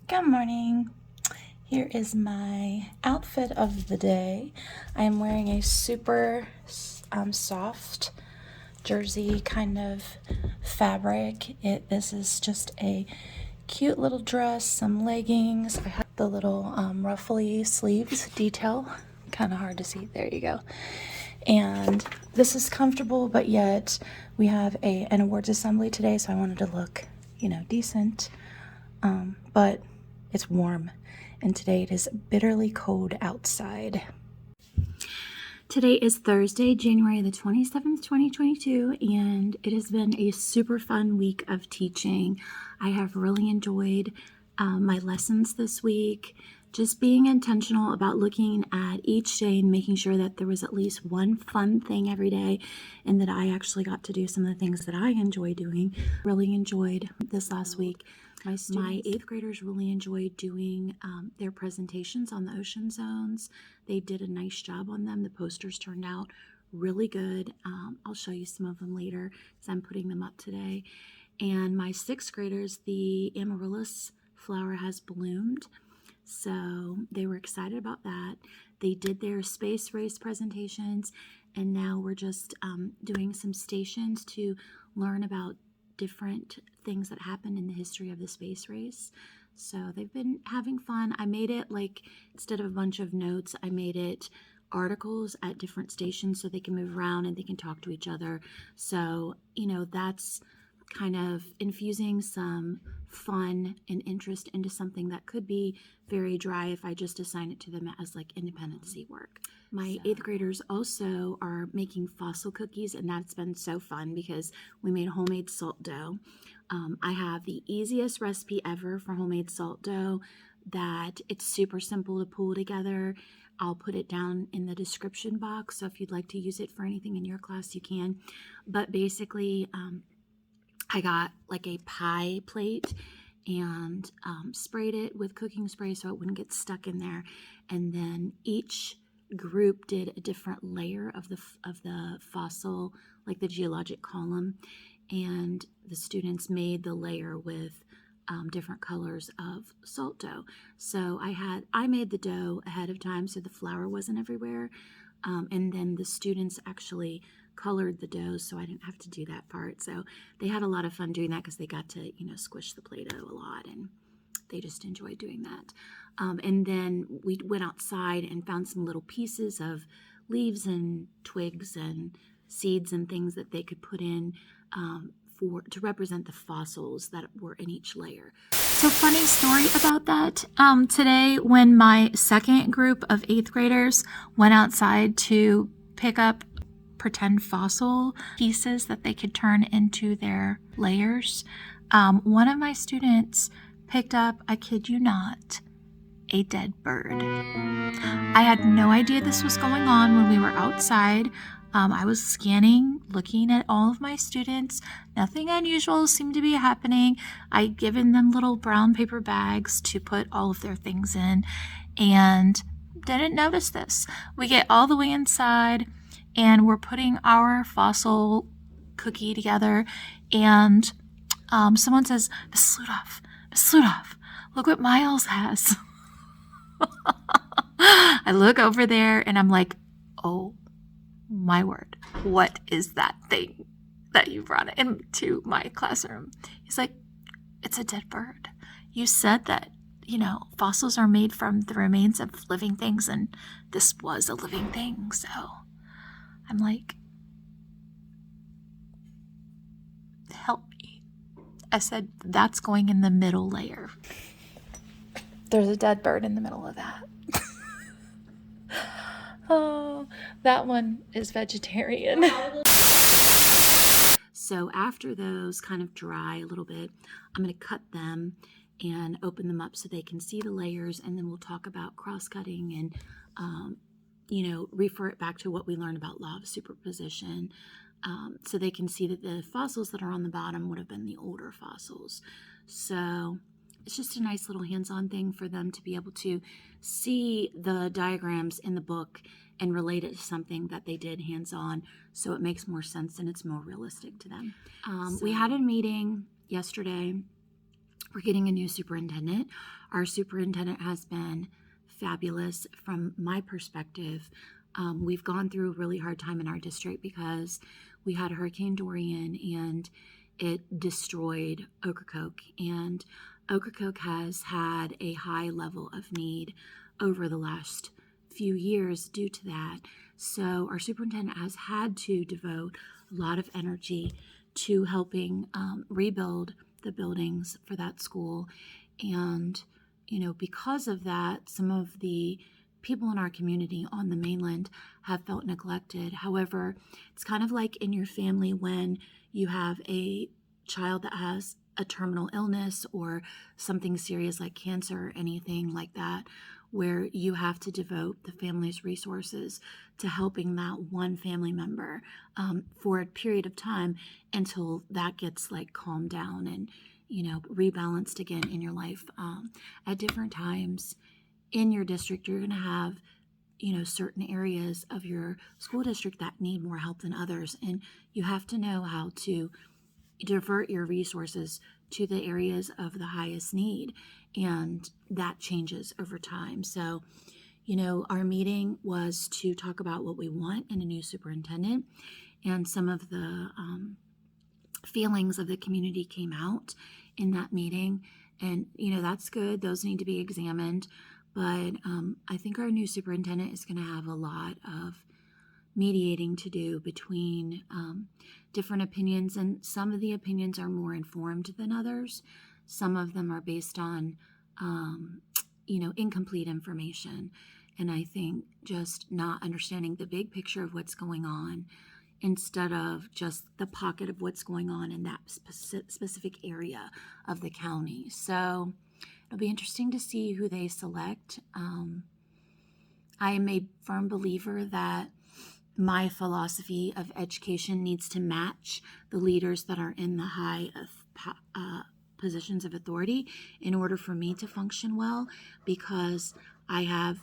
Good morning. Here is my outfit of the day. I am wearing a super soft jersey kind of fabric. This is just a cute little dress, some leggings. I have the little ruffly sleeves detail. Kind of hard to see. There you go. And this is comfortable, but yet we have an awards assembly today, so I wanted to look, decent. But it's warm, and today it is bitterly cold outside. Today is Thursday, January the 27th, 2022, and it has been a super fun week of teaching. I have really enjoyed my lessons this week. Just being intentional about looking at each day and making sure that there was at least one fun thing every day and that I actually got to do some of the things that I enjoy doing. Really enjoyed this last week. My eighth graders really enjoyed doing their presentations on the ocean zones. They did a nice job on them. The posters turned out really good. I'll show you some of them later because I'm putting them up today. And my sixth graders, the amaryllis flower has bloomed. So they were excited about that. They did their space race presentations, and now we're just doing some stations to learn about different things that happened in the history of the space race. So they've been having fun. I made it instead of a bunch of notes, I made it articles at different stations so they can move around and they can talk to each other. So, that's kind of infusing some fun and interest into something that could be very dry if I just assign it to them as independency work. My eighth graders also are making fossil cookies, and that's been so fun because we made homemade salt dough. I have the easiest recipe ever for homemade salt dough that it's super simple to pull together. I'll put it down in the description box, so if you'd like to use it for anything in your class, you can. But basically, I got a pie plate and sprayed it with cooking spray so it wouldn't get stuck in there. And then each group did a different layer of the fossil, like the geologic column, and the students made the layer with different colors of salt dough. So I made the dough ahead of time so the flour wasn't everywhere, and then the students actually colored the dough, so I didn't have to do that part. So they had a lot of fun doing that because they got to squish the Play-Doh a lot, and they just enjoyed doing that. And then we went outside and found some little pieces of leaves and twigs and seeds and things that they could put in to represent the fossils that were in each layer. So funny story about that. Today when my second group of eighth graders went outside to pick up pretend fossil pieces that they could turn into their layers, one of my students picked up, I kid you not, a dead bird. I had no idea this was going on when we were outside. I was scanning, looking at all of my students. Nothing unusual seemed to be happening. I'd given them little brown paper bags to put all of their things in and didn't notice this. We get all the way inside and we're putting our fossil cookie together, and someone says, Miss Ludolph, look what Miles has. I look over there and I'm like, oh my word, what is that thing that you brought into my classroom? He's like, it's a dead bird. You said that, fossils are made from the remains of living things, and this was a living thing. So I'm like, help me. I said, that's going in the middle layer. There's a dead bird in the middle of that. Oh, that one is vegetarian. So after those kind of dry a little bit, I'm going to cut them and open them up so they can see the layers, and then we'll talk about cross-cutting and, refer it back to what we learned about Law of Superposition, so they can see that the fossils that are on the bottom would have been the older fossils. So it's just a nice little hands-on thing for them to be able to see the diagrams in the book and relate it to something that they did hands-on, so it makes more sense and it's more realistic to them. We had a meeting yesterday we're getting a new superintendent. Our superintendent has been fabulous from my perspective. We've gone through a really hard time in our district because we had Hurricane Dorian and it destroyed Ocracoke. And Ocracoke has had a high level of need over the last few years due to that. So our superintendent has had to devote a lot of energy to helping rebuild the buildings for that school. And, because of that, some of the people in our community on the mainland have felt neglected. However, it's kind of like in your family when you have a child that has a terminal illness or something serious like cancer or anything like that, where you have to devote the family's resources to helping that one family member for a period of time until that gets calmed down and rebalanced again in your life. At different times in your district, you're going to have certain areas of your school district that need more help than others, and you have to know how to divert your resources to the areas of the highest need, and that changes over time. So our meeting was to talk about what we want in a new superintendent, and some of the feelings of the community came out in that meeting, and that's good. Those need to be examined, but I think our new superintendent is going to have a lot of mediating to do between different opinions, and some of the opinions are more informed than others. Some of them are based on incomplete information, and I think just not understanding the big picture of what's going on instead of just the pocket of what's going on in that specific area of the county. So it'll be interesting to see who they select. I am a firm believer that my philosophy of education needs to match the leaders that are in the high positions of authority in order for me to function well, because I have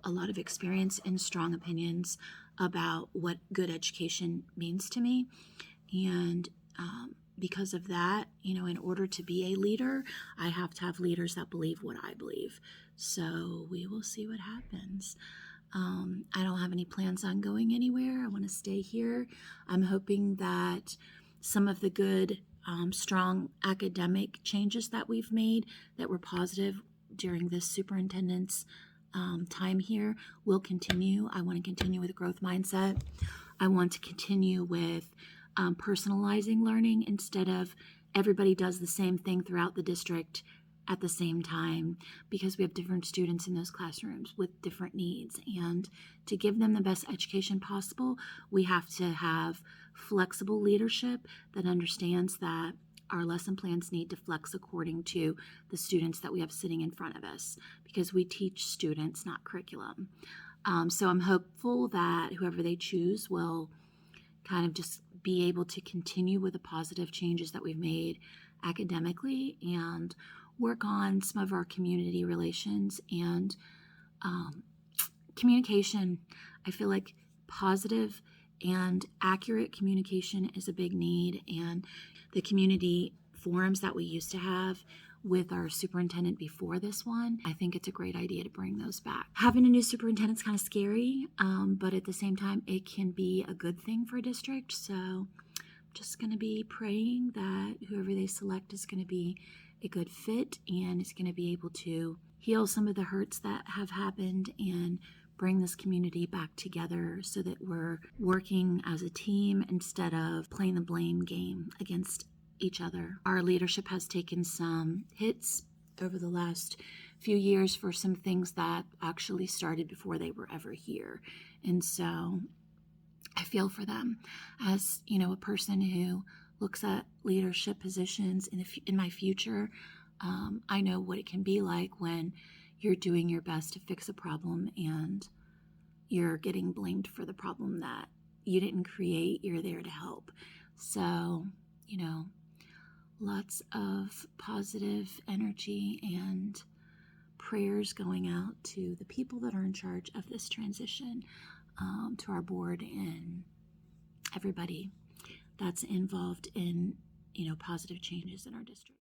a lot of experience and strong opinions about what good education means to me. And because of that, in order to be a leader, I have to have leaders that believe what I believe. So we will see what happens. I don't have any plans on going anywhere. I want to stay here. I'm hoping that some of the good, strong academic changes that we've made that were positive during this superintendent's time here will continue. I want to continue with a growth mindset. I want to continue with personalizing learning instead of everybody does the same thing throughout the district at the same time, because we have different students in those classrooms with different needs. And to give them the best education possible, we have to have flexible leadership that understands that our lesson plans need to flex according to the students that we have sitting in front of us, because we teach students, not curriculum. So I'm hopeful that whoever they choose will kind of just be able to continue with the positive changes that we've made academically and work on some of our community relations and communication. I feel like positive and accurate communication is a big need, and the community forums that we used to have with our superintendent before this one, I think it's a great idea to bring those back. Having a new superintendent is kind of scary, but at the same time, it can be a good thing for a district. So I'm just going to be praying that whoever they select is going to be a good fit and is going to be able to heal some of the hurts that have happened and bring this community back together so that we're working as a team instead of playing the blame game against each other. Our leadership has taken some hits over the last few years for some things that actually started before they were ever here. And so I feel for them as, a person who looks at leadership positions in my future. I know what it can be like when you're doing your best to fix a problem and you're getting blamed for the problem that you didn't create. You're there to help. So, lots of positive energy and prayers going out to the people that are in charge of this transition, to our board and everybody that's involved in, positive changes in our district.